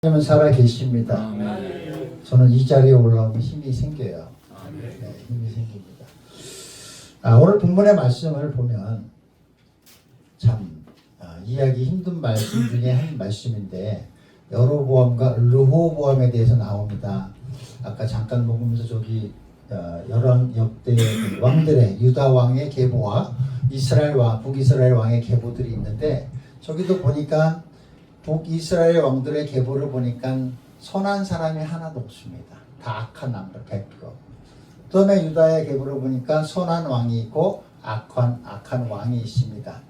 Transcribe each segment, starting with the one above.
하나님은 살아 계십니다. 아멘. 저는 이 자리에 올라오면 힘이 생겨요. 네, 힘이 생깁니다. 오늘 본문의 말씀을 보면 참 이해하기 힘든 말씀 중에 한 말씀인데 여로보암과 르호보암에 대해서 나옵니다. 아까 잠깐 먹으면서 저기 열왕 역대 왕들의 유다 왕의 계보와 이스라엘 왕, 북이스라엘 왕의 계보들이 있는데 저기도 보니까 북이스라엘 왕들의 계보를 보니까 선한 사람이 하나도 없습니다. 다 악한 남들 100%. 그 다음에 유다의 계보를 보니까 선한 왕이 있고 악한 왕이 있습니다.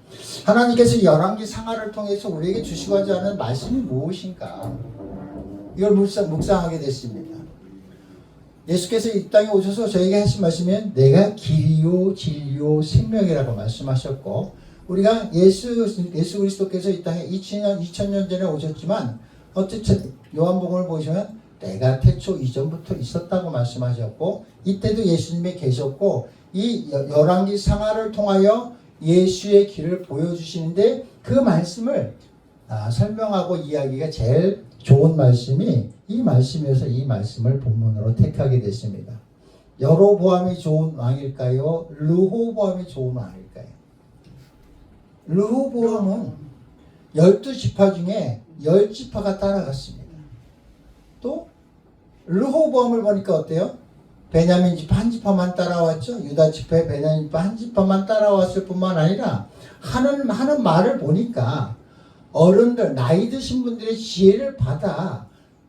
하나님께서 열왕기 상하를 통해서 우리에게 주시고자 하는 말씀이 무엇인가? 이걸 묵상하게 됐습니다. 예수께서 이 땅에 오셔서 저에게 하신 말씀은 내가 길이요 진리요 생명이라고 말씀하셨고 우리가 예수 그리스도께서 이 땅에 2000년 전에 오셨지만 어쨌든 요한복음을 보시면 내가 태초 이전부터 있었다고 말씀하셨고 이때도 예수님이 계셨고 이 열왕기 상하를 통하여 예수의 길을 보여주시는데 그 말씀을 설명하고 이야기가 제일 좋은 말씀이 이 말씀이어서 이 말씀을 본문으로 택하게 됐습니다. 여로보암이 좋은 왕일까요? 르호보암이 좋은 왕일까요? 르호보암은 12지파 중에 10지파가 따라갔습니다. 또 르호보암을 보니까 어때요? 베냐민 지파 한 지파만 따라왔죠. 유다 지파에 베냐민 지파 한 지파만 따라왔을 뿐만 아니라 하는 말을 보니까 어른들 나이 드신 분들의 지혜를 받아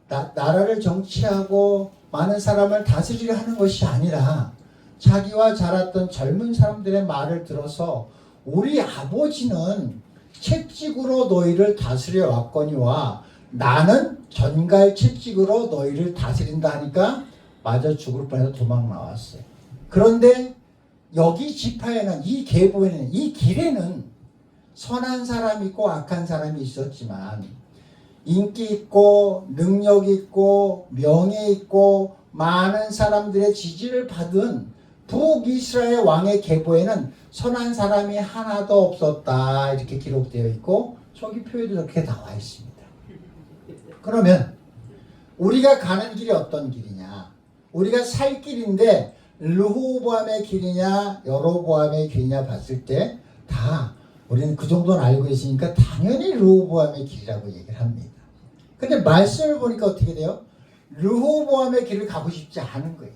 나라를 정치하고 많은 사람을 다스리려 하는 것이 아니라 자기와 자랐던 젊은 사람들의 말을 들어서 우리 아버지는 채찍으로 너희를 다스려 왔거니와 나는 전갈 채찍으로 너희를 다스린다 하니까 맞아 죽을 뻔해서 도망 나왔어요. 그런데 여기 지파에는 이 계보에는 이 길에는 선한 사람이 있고 악한 사람이 있었지만 인기 있고 능력 있고 명예 있고 많은 사람들의 지지를 받은 북이스라엘 왕의 계보에는 선한 사람이 하나도 없었다 이렇게 기록되어 있고 저기 표에도 이렇게 나와 있습니다. 그러면 우리가 가는 길이 어떤 길이냐? 우리가 살 길인데 르호보암의 길이냐 여로보암의 길이냐 봤을 때 다 우리는 그 정도는 알고 있으니까 당연히 르호보암의 길이라고 얘기를 합니다. 근데 말씀을 보니까 어떻게 돼요? 르호보암의 길을 가고 싶지 않은 거예요.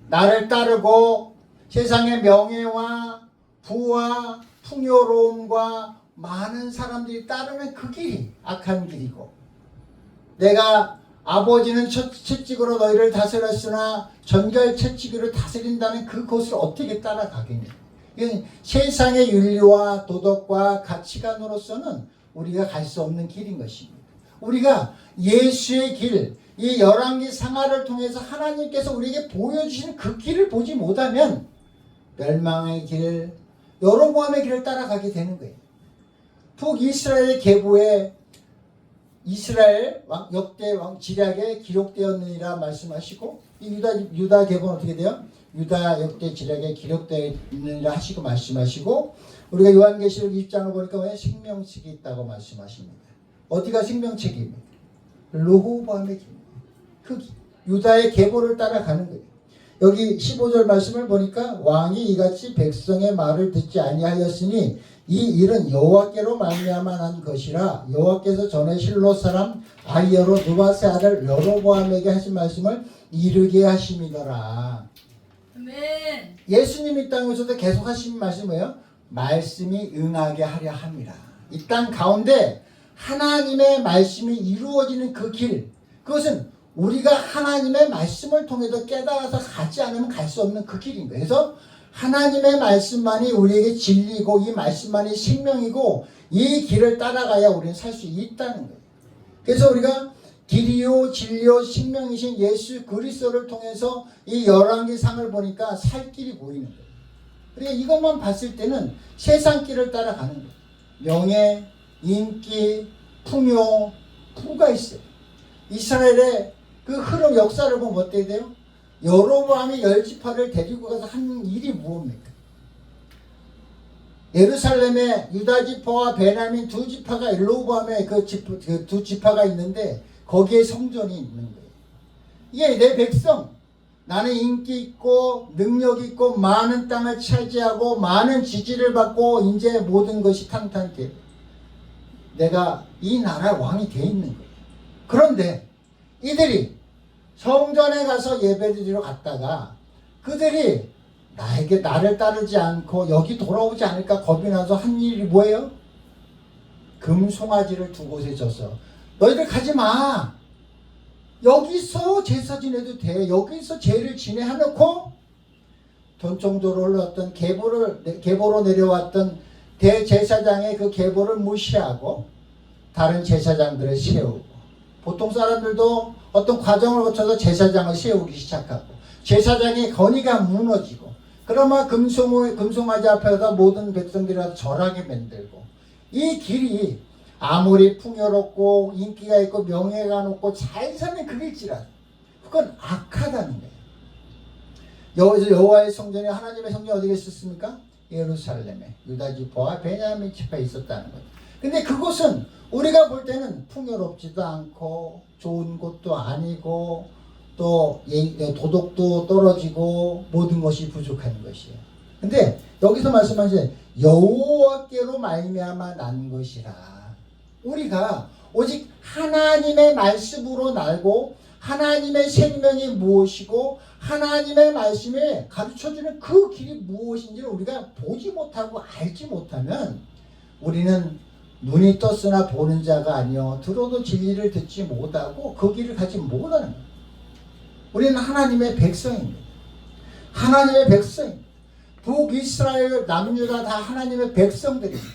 나를 따르고 세상의 명예와 부와 풍요로움과 많은 사람들이 따르는 그 길이 악한 길이고 내가 아버지는 채찍으로 너희를 다스렸으나 전갈 채찍으로 다스린다는 그것을 어떻게 따라가겠냐. 이건 세상의 윤리와 도덕과 가치관으로서는 우리가 갈 수 없는 길인 것입니다. 우리가 예수의 길, 이 열왕기 상하를 통해서 하나님께서 우리에게 보여주시는 그 길을 보지 못하면 멸망의 길, 여로보암의 길을 따라가게 되는 거예요. 북이스라엘 계보에 이스라엘 역대 왕 지략에 기록되었느니라 말씀하시고 이 유다 계보는 어떻게 돼요? 유다 역대 지략에 기록되었느니라 하시고 말씀하시고 우리가 요한계시록 20장을 보니까 왜 생명책이 있다고 말씀하십니다. 어디가 생명책입니까? 르호보암의 길. 그 유다의 계보를 따라가는 거예요. 여기 15절 말씀을 보니까 왕이 이같이 백성의 말을 듣지 아니하였으니 이 일은 여호와께로 말미암아 난 것이라 여호와께서 전에 실로 사람 아히야로 느바세 아들 여로보암에게 하신 말씀을 이루게 하심이더라. 아멘. 예수님이 이 땅에 오셔서 계속 하신 말씀이 뭐예요? 말씀이 응하게 하려 함이라. 이 땅 가운데 하나님의 말씀이 이루어지는 그 길, 그것은 우리가 하나님의 말씀을 통해서 깨달아서 가지 않으면 갈 수 없는 그 길인 거예요. 그래서 하나님의 말씀만이 우리에게 진리고 이 말씀만이 생명이고 이 길을 따라가야 우리는 살 수 있다는 거예요. 그래서 우리가 길이요 진리요 생명이신 예수 그리스도를 통해서 이 열왕기 상을 보니까 살 길이 보이는 거예요. 그러니까 이것만 봤을 때는 세상 길을 따라가는 거예요. 명예, 인기, 풍요, 부가 있어요. 이스라엘의 그 흐름 역사를 보면 어떻게 돼요? 여로보암이 10지파를 데리고 가서 한 일이 무엇입니까? 예루살렘에 유다 지파와 베냐민 두 지파가 르호보암의 그 두 지파가 있는데 거기에 성전이 있는 거예요. 이게 내 백성, 나는 인기 있고 능력 있고 많은 땅을 차지하고 많은 지지를 받고 이제 모든 것이 탕탕해. 내가 이 나라 왕이 돼 있는 거예요. 그런데 이들이 성전에 가서 예배드리러 갔다가 그들이 나를 따르지 않고 여기 돌아오지 않을까 겁이 나서 한 일이 뭐예요? 금송아지를 두 곳에 져서 너희들 가지 마. 여기서 제사 지내도 돼. 여기서 제를 지내 해놓고 돈 정도로 흘렀던 계보로 내려왔던 대제사장의 그 계보를 무시하고 다른 제사장들을 세우고, 보통 사람들도 어떤 과정을 거쳐서 제사장을 세우기 시작하고 제사장의 권위가 무너지고, 그러면 금송아지 앞에서 모든 백성들이 와서 절하게 만들고, 이 길이 아무리 풍요롭고 인기가 있고 명예가 높고 잘 사는 그 길지라도 그건 악하다는 거예요. 여호와의 성전이, 하나님의 성전이 어디에 있었습니까? 예루살렘에 유다 지파와 베냐민 지파에 있었다는 거예요. 근데 그곳은 우리가 볼 때는 풍요롭지도 않고 좋은 곳도 아니고 또 도덕도 떨어지고 모든 것이 부족한 것이에요. 근데 여기서 말씀하신 여호와께로 말미암아 난 것이라. 우리가 오직 하나님의 말씀으로 날고 하나님의 생명이 무엇이고 하나님의 말씀에 가르쳐주는 그 길이 무엇인지를 우리가 보지 못하고 알지 못하면 우리는 눈이 떴으나 보는 자가 아니요 들어도 진리를 듣지 못하고 그 길을 가지 못하는 거예요. 우리는 하나님의 백성입니다. 하나님의 백성입니다. 북이스라엘 남유다 다 하나님의 백성들입니다.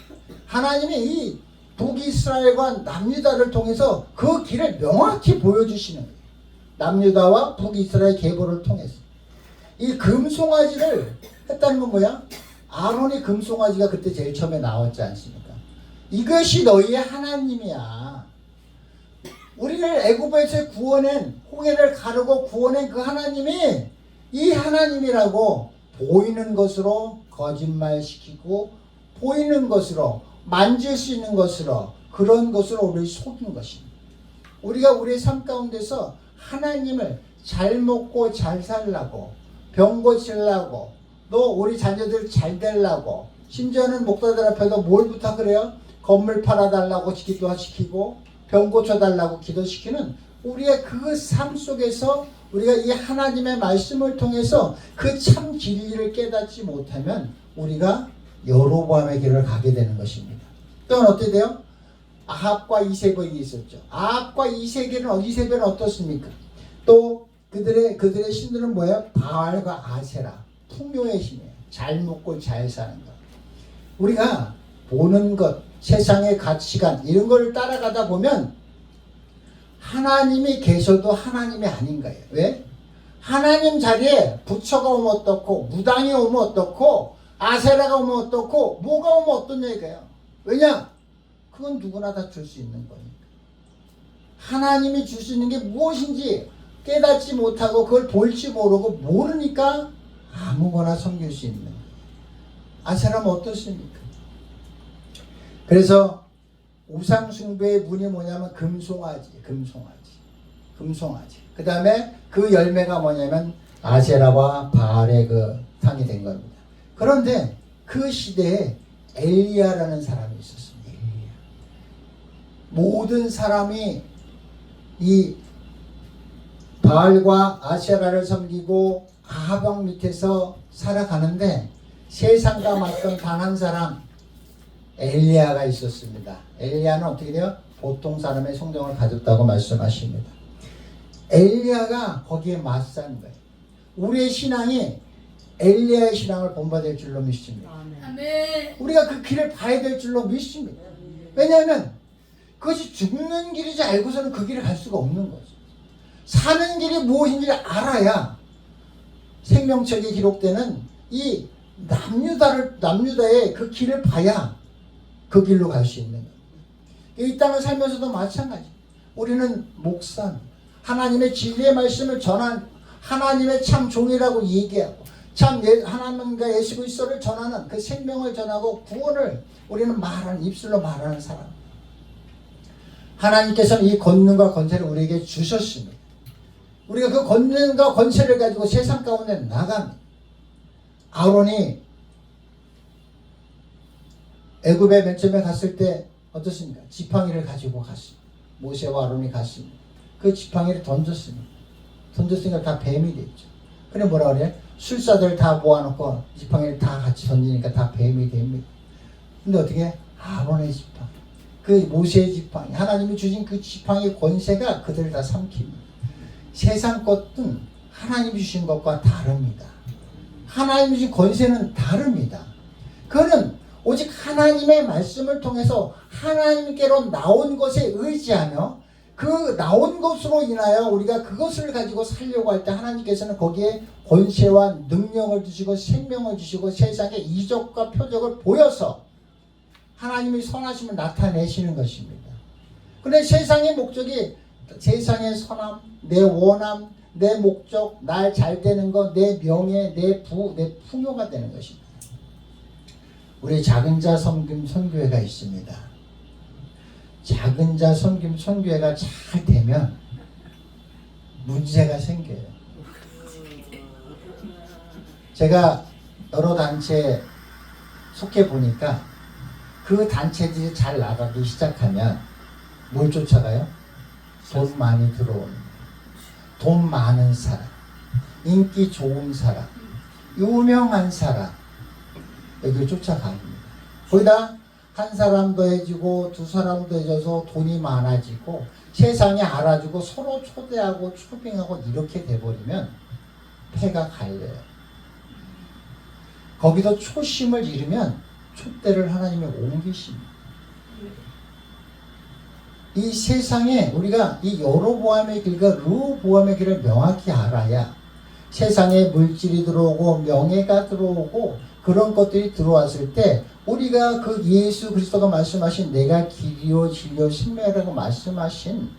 하나님이 이 북이스라엘과 남유다를 통해서 그 길을 명확히 보여주시는 거예요. 남유다와 북이스라엘 계보를 통해서 이 금송아지를 했다는 건 뭐야? 아론이 금송아지가 그때 제일 처음에 나왔지 않습니까? 이것이 너희의 하나님이야. 우리를 애굽에서 구원한, 홍해를 가르고 구원한 그 하나님이 이 하나님이라고 보이는 것으로 거짓말시키고 보이는 것으로 만질 수 있는 것으로 그런 것으로 우리를 속인 것입니다. 우리가 우리의 삶 가운데서 하나님을 잘 먹고 잘 살라고, 병 고치려고, 또 우리 자녀들 잘 되려고, 심지어는 목사들 앞에도 뭘 부탁을 해요? 건물 팔아달라고 기도시키고 병 고쳐달라고 기도시키는 우리의 그 삶 속에서 우리가 이 하나님의 말씀을 통해서 그 참 진리를 깨닫지 못하면 우리가 여로보암의 길을 가게 되는 것입니다. 또한 어떻게 돼요? 아합과 이세벨이 있었죠. 아합과 이세벨은 어떻습니까? 또 그들의 신들은 뭐예요? 바알과 아세라, 풍요의 신이에요. 잘 먹고 잘 사는 것. 우리가 보는 것, 세상의 가치관 이런 걸 따라가다 보면 하나님이 계셔도 하나님이 아닌 거예요. 왜? 하나님 자리에 부처가 오면 어떻고, 무당이 오면 어떻고, 아세라가 오면 어떻고, 뭐가 오면 어떤 얘기예요? 왜냐? 그건 누구나 다 줄 수 있는 거니까. 하나님이 줄 수 있는 게 무엇인지 깨닫지 못하고 그걸 볼지 모르고 모르니까 아무거나 섬길 수 있는 거예요. 아세라면 어떻습니까? 그래서 우상숭배의 문이 뭐냐면 금송아지. 그 다음에 그 열매가 뭐냐면 아세라와 바알의 그 상이 된 겁니다. 그런데 그 시대에 엘리야라는 사람이 있었습니다. 엘리야. 모든 사람이 이 바알과 아세라를 섬기고 아합 밑에서 살아가는데 세상과 맞던 단 한 사람 엘리야가 있었습니다. 엘리야는 어떻게 돼요? 보통 사람의 성정을 가졌다고 말씀하십니다. 엘리야가 거기에 맞선 거예요. 우리의 신앙이 엘리야의 신앙을 본받을 줄로 믿습니다. 아멘. 우리가 그 길을 봐야 될 줄로 믿습니다. 왜냐하면 그것이 죽는 길이지 알고서는 그 길을 갈 수가 없는 거죠. 사는 길이 무엇인지를 알아야 생명책에 기록되는 이 남유다의 그 길을 봐야 그 길로 갈 수 있는 거예요. 이 땅을 살면서도 마찬가지. 우리는 목사입니다. 하나님의 진리의 말씀을 전한 하나님의 참 종이라고 얘기하고 참 하나님과 예수 그리스도를 전하는 그 생명을 전하고 구원을 우리는 말하는 입술로 말하는 사람. 하나님께서는 이 권능과 권세를 우리에게 주셨습니다. 우리가 그 권능과 권세를 가지고 세상 가운데 나갑니다. 아론이 애굽에 맨 처음에 갔을 때 어떻습니까? 지팡이를 가지고 갔습니다. 모세와 아론이 갔습니다. 그 지팡이를 던졌습니다. 던졌으니까 다 뱀이 됐죠. 그래 뭐라 그래요? 술사들 다 모아놓고 지팡이를 다 같이 던지니까 다 뱀이 됩니다. 근데 어떻게? 아론의 지팡이, 그 모세의 지팡이, 하나님이 주신 그 지팡이의 권세가 그들을 다 삼킵니다. 세상 것은 하나님이 주신 것과 다릅니다. 하나님이 주신 권세는 다릅니다. 그거는 오직 하나님의 말씀을 통해서 하나님께로 나온 것에 의지하며 그 나온 것으로 인하여 우리가 그것을 가지고 살려고 할 때 하나님께서는 거기에 권세와 능력을 주시고 생명을 주시고 세상의 이적과 표적을 보여서 하나님의 선하심을 나타내시는 것입니다. 그런데 세상의 목적이 세상의 선함, 내 원함, 내 목적, 날 잘 되는 것, 내 명예, 내 풍요가 되는 것입니다. 우리 작은 자 섬김 선교회가 있습니다. 작은 자 섬김 선교회가 잘 되면 문제가 생겨요. 제가 여러 단체에 속해 보니까 그 단체들이 잘 나가기 시작하면 뭘 쫓아가요? 돈 많이 들어오는, 돈 많은 사람, 인기 좋은 사람, 유명한 사람, 여기를 쫓아갑니다. 거기다 한 사람 더해지고 두 사람 더해져서 돈이 많아지고 세상에 알아주고 서로 초대하고 초빙하고 이렇게 돼버리면 폐가 갈려요. 거기서 초심을 잃으면 촛대를 하나님이 옮기십니다. 이 세상에 우리가 이 여로보암의 길과 르호보암의 길을 명확히 알아야 세상에 물질이 들어오고 명예가 들어오고 그런 것들이 들어왔을 때 우리가 그 예수 그리스도가 말씀하신 내가 길이요 진리요 생명이라고 말씀하신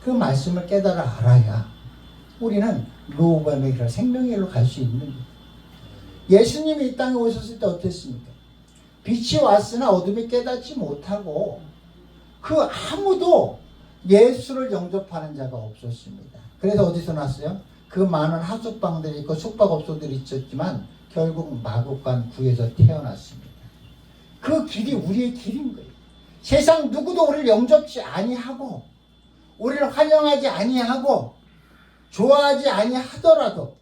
그 말씀을 깨달아 알아야 우리는 르호보암의 길을 생명의 길로 갈 수 있는 거예요. 예수님이 이 땅에 오셨을 때 어땠습니까? 빛이 왔으나 어둠이 깨닫지 못하고 그 아무도 예수를 영접하는 자가 없었습니다. 그래서 어디서 났어요? 그 많은 하숙방들이 있고 숙박업소들이 있었지만 결국 마국간 구에서 태어났습니다. 그 길이 우리의 길인 거예요. 세상 누구도 우리를 영접지 아니하고 우리를 환영하지 아니하고 좋아하지 아니하더라도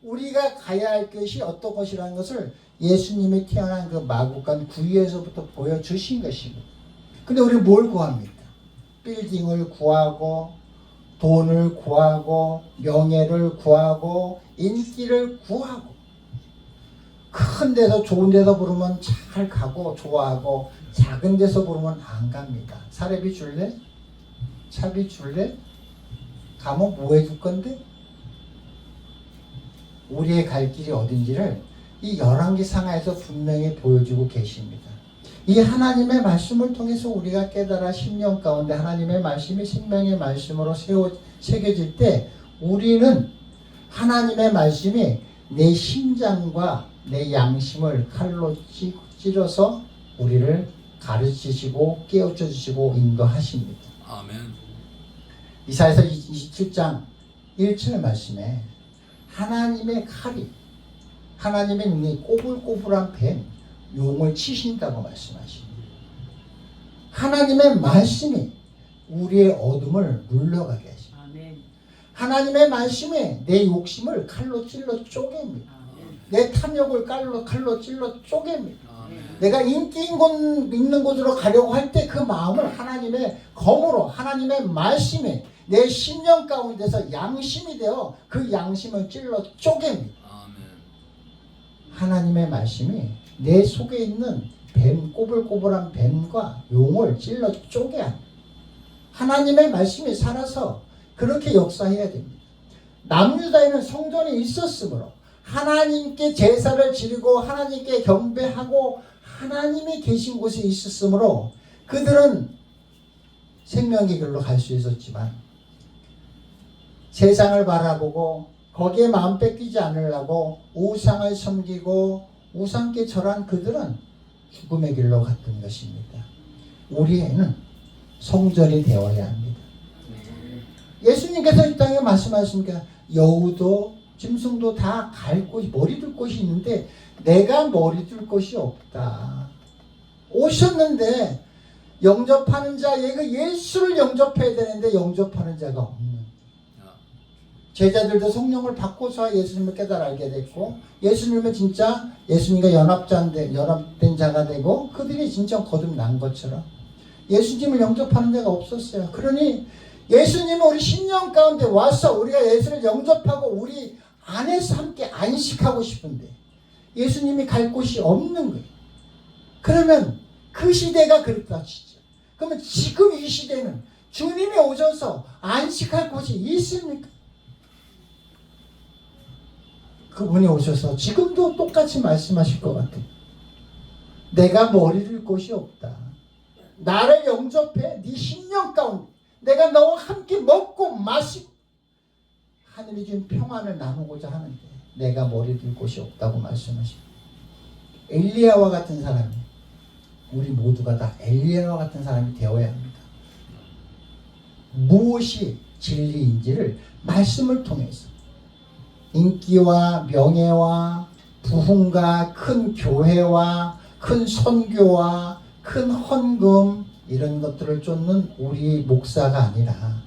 우리가 가야 할 것이 어떤 것이라는 것을 예수님이 태어난 그 마국간 구에서부터 보여주신 것입니다. 근데 우리는 뭘 구합니까? 빌딩을 구하고 돈을 구하고 명예를 구하고 인기를 구하고 큰 데서 좋은 데서 부르면 잘 가고 좋아하고 작은 데서 부르면 안 갑니다. 사례비 줄래? 차비 줄래? 가면 뭐 해줄 건데? 우리의 갈 길이 어딘지를 이 열왕기 상하에서 분명히 보여주고 계십니다. 이 하나님의 말씀을 통해서 우리가 깨달아 10년 가운데 하나님의 말씀이 생명의 말씀으로 새겨질 때 우리는 하나님의 말씀이 내 심장과 내 양심을 칼로 찔러서 우리를 가르치시고 깨우쳐 주시고 인도하십니다. 아멘. 이사야서 27장 1절 말씀에 하나님의 칼이 하나님의 눈이 꼬불꼬불한 뱀 용을 치신다고 말씀하십니다. 하나님의 말씀이 우리의 어둠을 물러가게 하십니다. 아멘. 하나님의 말씀이 내 욕심을 칼로 찔러 쪼갭니다. 내 탐욕을 칼로 찔러 쪼갭니다. 내가 인기 있는 곳으로 가려고 할 때 그 마음을 하나님의 검으로 하나님의 말씀이 내 심령 가운데서 양심이 되어 그 양심을 찔러 쪼갭니다. 하나님의 말씀이 내 속에 있는 뱀, 꼬불꼬불한 뱀과 용을 찔러 쪼개야 합니다. 하나님의 말씀이 살아서 그렇게 역사해야 됩니다. 남유다에는 성전이 있었으므로 하나님께 제사를 지르고 하나님께 경배하고 하나님이 계신 곳에 있었으므로 그들은 생명의 길로 갈 수 있었지만 세상을 바라보고 거기에 마음 뺏기지 않으려고 우상을 섬기고 우상께 절한 그들은 죽음의 길로 갔던 것입니다. 우리에는 성전이 되어야 합니다. 예수님께서 이 땅에 말씀하시니까 여우도 짐승도 다 갈 곳이, 머리 둘 곳이 있는데 내가 머리 둘 곳이 없다. 오셨는데 영접하는 자, 예수를 영접해야 되는데 영접하는 자가 없는. 제자들도 성령을 받고서 예수님을 깨달아 알게 됐고, 예수님은 진짜 예수님과 연합된 자가 되고, 그들이 진짜 거듭난 것처럼 예수님을 영접하는 자가 없었어요. 그러니 예수님은 우리 10년 가운데 와서 우리가 예수를 영접하고 우리 안에서 함께 안식하고 싶은데 예수님이 갈 곳이 없는 거예요. 그러면 그 시대가 그렇다 치죠. 그러면 지금 이 시대는 주님이 오셔서 안식할 곳이 있습니까? 그분이 오셔서 지금도 똑같이 말씀하실 것 같아요. 내가 머리 둘 곳이 없다. 나를 영접해. 네 10년 가운데 내가 너와 함께 먹고 마시고 하늘이 준 평안을 나누고자 하는데 내가 머리 둘 곳이 없다고 말씀하십니다. 엘리야와 같은 사람이, 우리 모두가 다 엘리야와 같은 사람이 되어야 합니다. 무엇이 진리인지를 말씀을 통해서 인기와 명예와 부흥과 큰 교회와 큰 선교와 큰 헌금 이런 것들을 쫓는 우리 목사가 아니라,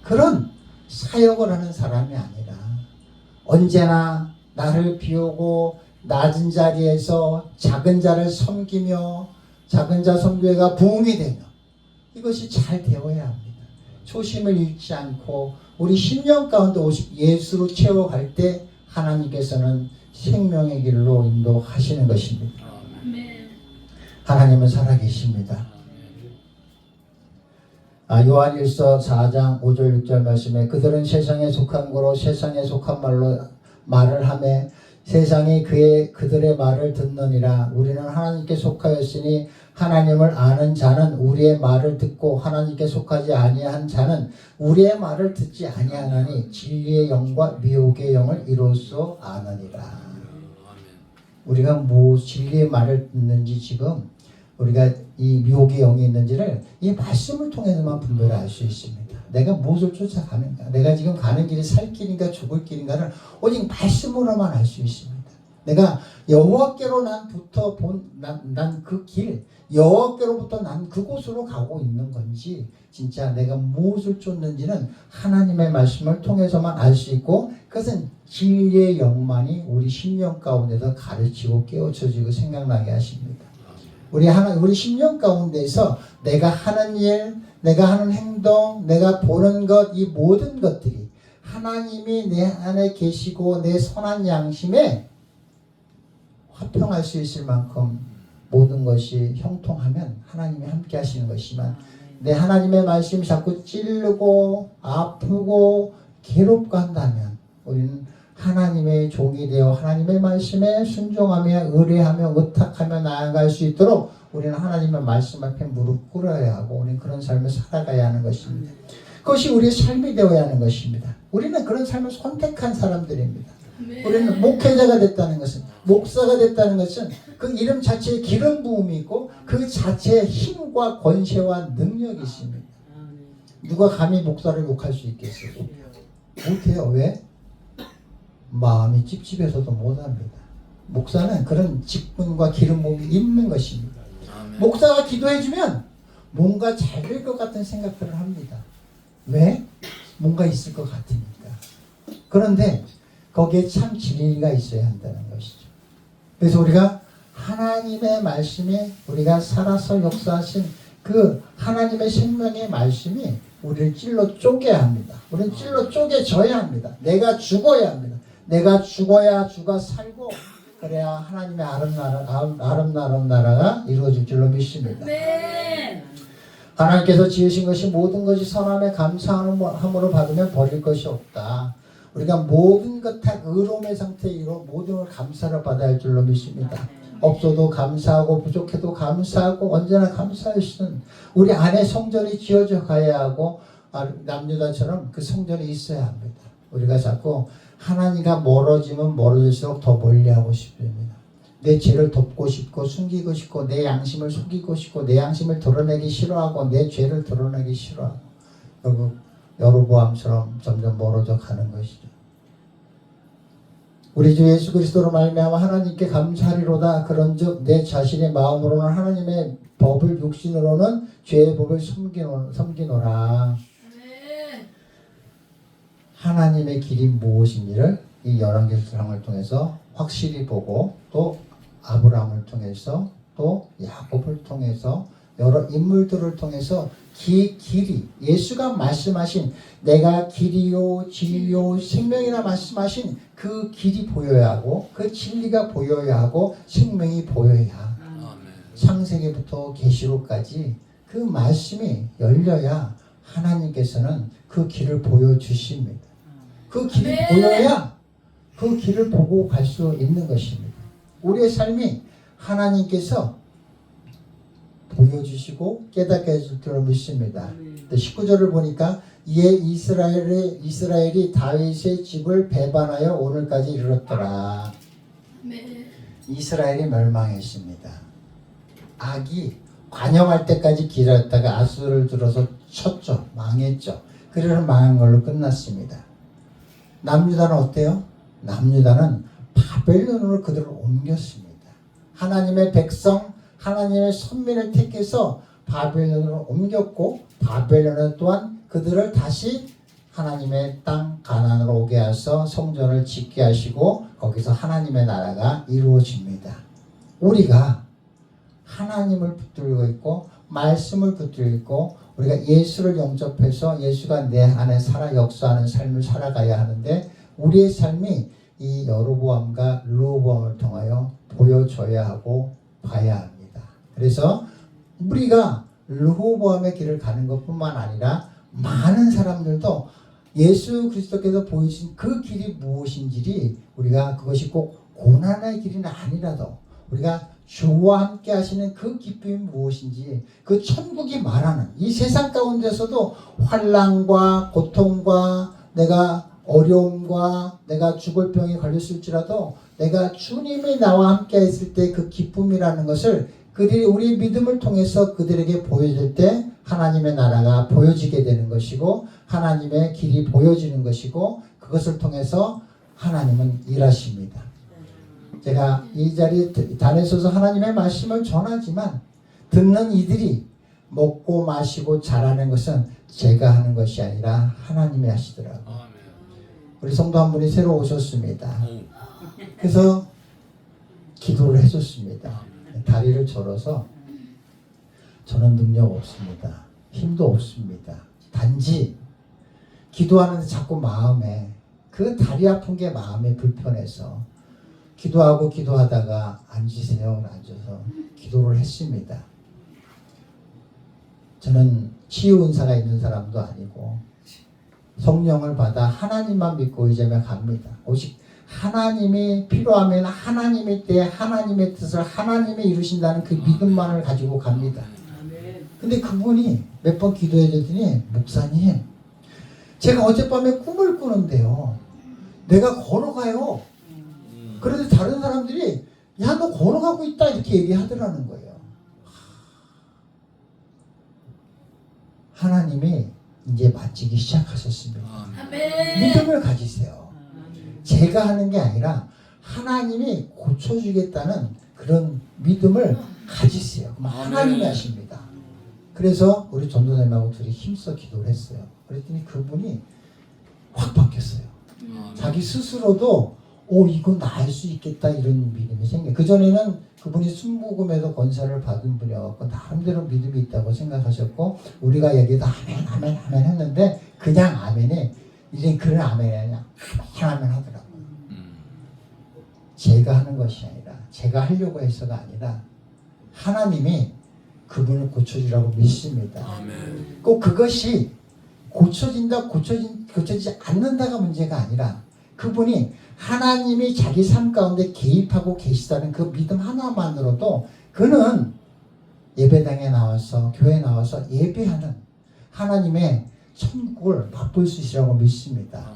그런 사역을 하는 사람이 아니라 언제나 나를 비우고 낮은 자리에서 작은 자를 섬기며 작은 자 선교회가 부흥이 되며 이것이 잘 되어야 합니다. 초심을 잃지 않고 우리 10년 가운데 예수로 채워갈 때 하나님께서는 생명의 길로 인도하시는 것입니다. 하나님은 살아계십니다. 요한일서 4장 5절 6절 말씀에 그들은 세상에 속한 거로 세상에 속한 말로 말을 하며 세상이 그들의 말을 듣느니라. 우리는 하나님께 속하였으니 하나님을 아는 자는 우리의 말을 듣고 하나님께 속하지 아니한 자는 우리의 말을 듣지 아니하나니 진리의 영과 미혹의 영을 이로써 아느니라. 우리가 뭐 진리의 말을 듣는지, 지금 우리가 이 미혹의 영이 있는지를 이 말씀을 통해서만 분별히 알 수 있습니다. 내가 무엇을 쫓아가는가, 내가 지금 가는 길이 살 길인가 죽을 길인가를 오직 말씀으로만 알 수 있습니다. 내가 여호와께로 난 그 길, 여호와께로부터 난 그곳으로 가고 있는 건지, 진짜 내가 무엇을 쫓는지는 하나님의 말씀을 통해서만 알 수 있고, 그것은 진리의 영만이 우리 10년 가운데서 가르치고 깨우쳐지고 생각나게 하십니다. 우리 10년 가운데서 내가 하는 일, 내가 하는 행동, 내가 보는 것, 이 모든 것들이 하나님이 내 안에 계시고 내 선한 양심에 화평할 수 있을 만큼 모든 것이 형통하면 하나님이 함께 하시는 것이지만, 내 하나님의 말씀이 자꾸 찌르고 아프고 괴롭고 한다면 우리는 하나님의 종이 되어 하나님의 말씀에 순종하며 의뢰하며 의탁하며 나아갈 수 있도록 우리는 하나님의 말씀 앞에 무릎 꿇어야 하고, 우리는 그런 삶을 살아가야 하는 것입니다. 그것이 우리의 삶이 되어야 하는 것입니다. 우리는 그런 삶을 선택한 사람들입니다. 우리는 목회자가 됐다는 것은, 목사가 됐다는 것은 그 이름 자체에 기름 부음이 있고 그 자체에 힘과 권세와 능력이 있습니다. 누가 감히 목사를 욕할 수 있겠어요? 못해요. 왜? 마음이 찝찝해서도 못합니다. 목사는 그런 직분과 기름 부음이 있는 것입니다. 목사가 기도해주면 뭔가 잘 될 것 같은 생각들을 합니다. 왜? 뭔가 있을 것 같으니까. 그런데 거기에 참 진리가 있어야 한다는 것이죠. 그래서 우리가 하나님의 말씀에 우리가 살아서 역사하신 그 하나님의 생명의 말씀이 우리를 찔러 쪼개야 합니다. 우리는 찔러 쪼개져야 합니다. 내가 죽어야 합니다. 내가 죽어야 주가 살고, 그래야 하나님의 아름다운 나라가 이루어질 줄로 믿습니다. 네. 하나님께서 지으신 것이 모든 것이 선함에 감사함으로 받으면 버릴 것이 없다. 우리가 모든 것 다 의로움의 상태로 모든 걸 감사를 받아야 할 줄로 믿습니다. 없어도 감사하고 부족해도 감사하고 언제나 감사하시는 우리 안에 성전이 지어져 가야 하고, 남유다처럼 그 성전이 있어야 합니다. 우리가 자꾸 하나님과 멀어지면 멀어질수록 더 멀리하고 싶습니다. 내 죄를 덮고 싶고 숨기고 싶고 내 양심을 숨기고 싶고 내 양심을 드러내기 싫어하고 내 죄를 드러내기 싫어하고 결국 여로보암처럼 점점 멀어져 가는 것이죠. 우리 주 예수 그리스도로 말미암아 하나님께 감사하리로다. 그런즉 내 자신의 마음으로는 하나님의 법을 육신으로는 죄의 법을 섬기노라. 아멘. 하나님의 길이 무엇인지를 이 열왕기상을 통해서 확실히 보고 또 아브라함을 통해서 또 야곱을 통해서 여러 인물들을 통해서 길이 예수가 말씀하신 내가 길이요 진리요 생명이라 말씀하신 그 길이 보여야 하고 그 진리가 보여야 하고 생명이 보여야 창세기부터 계시록까지 그 말씀이 열려야 하나님께서는 그 길을 보여주십니다. 그 길이 보여야 그 길을 보고 갈 수 있는 것입니다. 우리의 삶이 하나님께서 보여주시고 깨닫게 해줄 줄 믿습니다. 19절을 보니까 이에 이스라엘이 다윗의 집을 배반하여 오늘까지 이르렀더라. 아멘. 이스라엘이 멸망했습니다. 악이 관영할 때까지 기다렸다가 아수를 들어서 쳤죠. 망했죠. 그래서 망한 걸로 끝났습니다. 남유다는 어때요? 남유다는 바벨론으로 그들을 옮겼습니다. 하나님의 백성, 하나님의 선민을 택해서 바벨론으로 옮겼고 바벨론은 또한 그들을 다시 하나님의 땅 가나안으로 오게 하셔서 성전을 짓게 하시고 거기서 하나님의 나라가 이루어집니다. 우리가 하나님을 붙들고 있고 말씀을 붙들고 있고 우리가 예수를 영접해서 예수가 내 안에 살아 역사하는 삶을 살아가야 하는데 우리의 삶이 이 여로보암과 르호보암을 통하여 보여줘야 하고 봐야 합니다. 그래서 우리가 르호보암의 길을 가는 것뿐만 아니라 많은 사람들도 예수 그리스도께서 보이신 그 길이 무엇인지 우리가 그것이 꼭 고난의 길은 아니라도 우리가 주와 함께 하시는 그 기쁨이 무엇인지 그 천국이 말하는 이 세상 가운데서도 환난과 고통과 내가 어려움과 내가 죽을 병에 걸렸을지라도 내가 주님이 나와 함께 했을 때 그 기쁨이라는 것을 그들이 우리 믿음을 통해서 그들에게 보여줄 때 하나님의 나라가 보여지게 되는 것이고 하나님의 길이 보여지는 것이고 그것을 통해서 하나님은 일하십니다. 제가 이 자리에 단에 서서 하나님의 말씀을 전하지만 듣는 이들이 먹고 마시고 자라는 것은 제가 하는 것이 아니라 하나님이 하시더라고요. 우리 성도 한 분이 새로 오셨습니다. 그래서 기도를 해줬습니다. 다리를 절어서 저는 능력 없습니다. 힘도 없습니다. 단지 기도하는데 자꾸 마음에 그 다리 아픈 게 마음에 불편해서 기도하다가 앉으세요. 앉아서 기도를 했습니다. 저는 치유 은사가 있는 사람도 아니고 성령을 받아 하나님만 믿고 의지하며 갑니다. 오직 하나님이 필요하면 하나님의 때에 하나님의 뜻을 하나님이 이루신다는 그 믿음만을 가지고 갑니다. 근데 그분이 몇 번 기도해 줬더니 목사님 제가 어젯밤에 꿈을 꾸는데요. 내가 걸어가요. 그래도 다른 사람들이 야 너 걸어가고 있다 이렇게 얘기하더라는 거예요. 하나님이 이제 맡기기 시작하셨습니다. 아멘. 믿음을 가지세요. 제가 하는 게 아니라 하나님이 고쳐주겠다는 그런 믿음을 가지세요. 그럼 하나님이 하십니다. 그래서 우리 전도사님하고 둘이 힘써 기도를 했어요. 그랬더니 그분이 확 바뀌었어요. 자기 스스로도 이건 나 할 수 있겠다 이런 믿음이 생겨요. 그전에는 그분이 순복음에도 권세를 받은 분이었고 나름대로 믿음이 있다고 생각하셨고 우리가 얘기도 아멘 아멘 아멘 했는데 그냥 아멘이 이제 그런 아멘이 아니라 아멘 하더라고요. 제가 하는 것이 아니라 제가 하려고 해서가 아니라 하나님이 그분을 고쳐주라고 믿습니다. 꼭 그것이 고쳐지지 않는다가 문제가 아니라 그분이 하나님이 자기 삶 가운데 개입하고 계시다는 그 믿음 하나만으로도 그는 예배당에 나와서 교회에 나와서 예배하는 하나님의 천국을 맛볼 수 있으라고 믿습니다.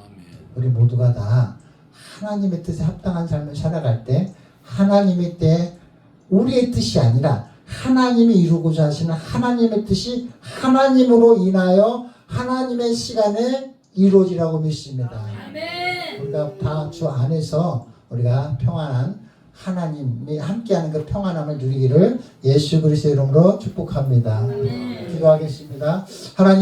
우리 모두가 다 하나님의 뜻에 합당한 삶을 살아갈 때 하나님의 때 우리의 뜻이 아니라 하나님이 이루고자 하시는 하나님의 뜻이 하나님으로 인하여 하나님의 시간에 이루어지라고 믿습니다. 아멘. 우리가 다 주 안에서 우리가 평안한 하나님이 함께하는 그 평안함을 누리기를 예수 그리스도의 이름으로 축복합니다. 아멘. 기도하겠습니다. 하나님